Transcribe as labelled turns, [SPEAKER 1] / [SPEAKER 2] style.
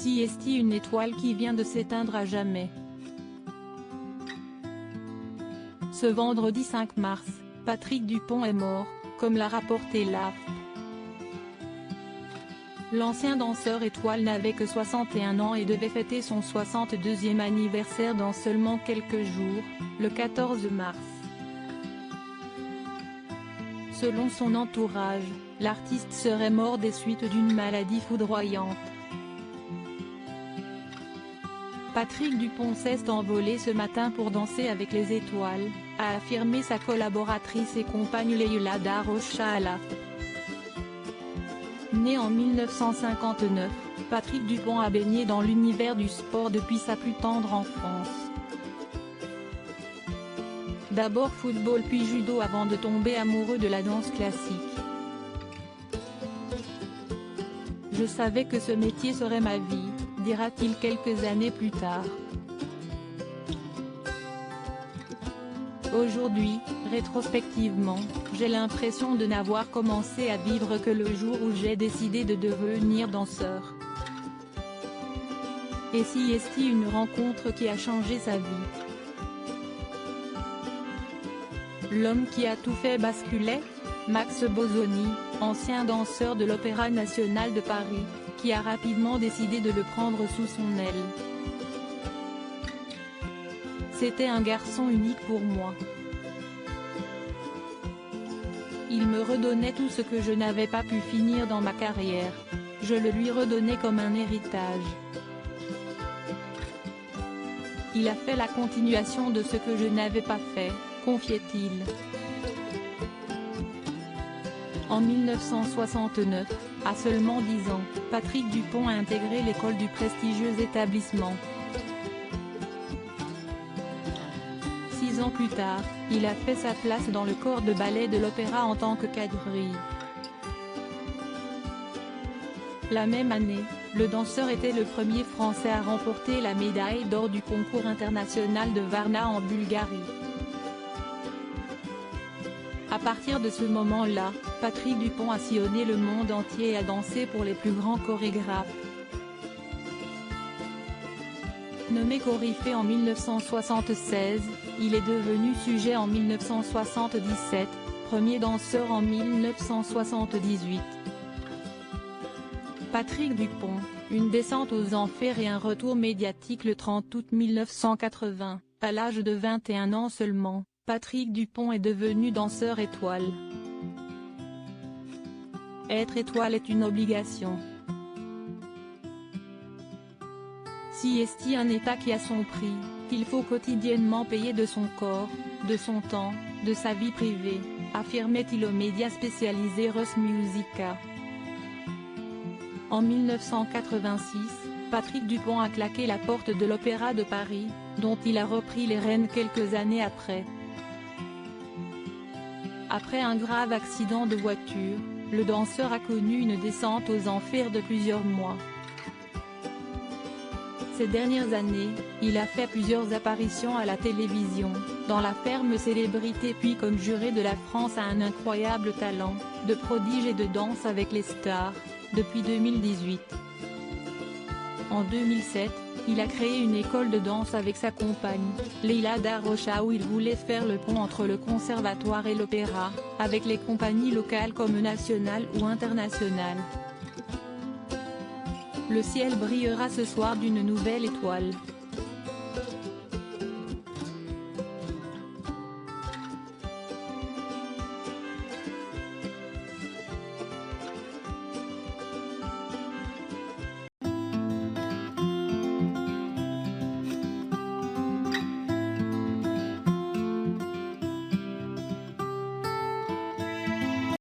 [SPEAKER 1] Si est-il une étoile qui vient de s'éteindre à jamais. Ce vendredi 5 mars, Patrick Dupont est mort, comme l'a rapporté l'AFP. L'ancien danseur étoile n'avait que 61 ans et devait fêter son 62e anniversaire dans seulement quelques jours, le 14 mars. Selon son entourage, l'artiste serait mort des suites d'une maladie foudroyante. Patrick Dupont s'est envolé ce matin pour danser avec les étoiles, a affirmé sa collaboratrice et compagne Leila Da Rocha à l'AFP. Né en 1959, Patrick Dupont a baigné dans l'univers du sport depuis sa plus tendre enfance. D'abord football puis judo avant de tomber amoureux de la danse classique. Je savais que ce métier serait ma vie, dira-t-il quelques années plus tard. Aujourd'hui, rétrospectivement, j'ai l'impression de n'avoir commencé à vivre que le jour où j'ai décidé de devenir danseur. Et si est-il une rencontre qui a changé sa vie? L'homme qui a tout fait basculer? Max Bozzoni, ancien danseur de l'Opéra national de Paris, qui a rapidement décidé de le prendre sous son aile. C'était un garçon unique pour moi. Il me redonnait tout ce que je n'avais pas pu finir dans ma carrière. Je le lui redonnais comme un héritage. Il a fait la continuation de ce que je n'avais pas fait, confiait-il. En 1969, à seulement 10 ans, Patrick Dupont a intégré l'école du prestigieux établissement. 6 ans plus tard, il a fait sa place dans le corps de ballet de l'opéra en tant que quadrille. La même année, le danseur était le premier Français à remporter la médaille d'or du concours international de Varna en Bulgarie. À partir de ce moment-là, Patrick Dupont a sillonné le monde entier et a dansé pour les plus grands chorégraphes. Nommé coryphée en 1976, il est devenu sujet en 1977, premier danseur en 1978. Patrick Dupont, une descente aux enfers et un retour médiatique le 30 août 1980, à l'âge de 21 ans seulement, Patrick Dupont est devenu danseur étoile. Être étoile est une obligation. Si est-il un état qui a son prix, qu'il faut quotidiennement payer de son corps, de son temps, de sa vie privée, affirmait-il aux médias spécialisés Ros Musica. En 1986, Patrick Dupont a claqué la porte de l'Opéra de Paris, dont il a repris les rênes quelques années après. Après un grave accident de voiture, le danseur a connu une descente aux enfers de plusieurs mois. Ces dernières années, il a fait plusieurs apparitions à la télévision, dans la ferme célébrité puis comme juré de la France a un incroyable talent, de prodige et de danse avec les stars, depuis 2018. En 2007, il a créé une école de danse avec sa compagne, Leila Da Rocha où il voulait faire le pont entre le conservatoire et l'opéra, avec les compagnies locales comme nationales ou internationales. Le ciel brillera ce soir d'une nouvelle étoile.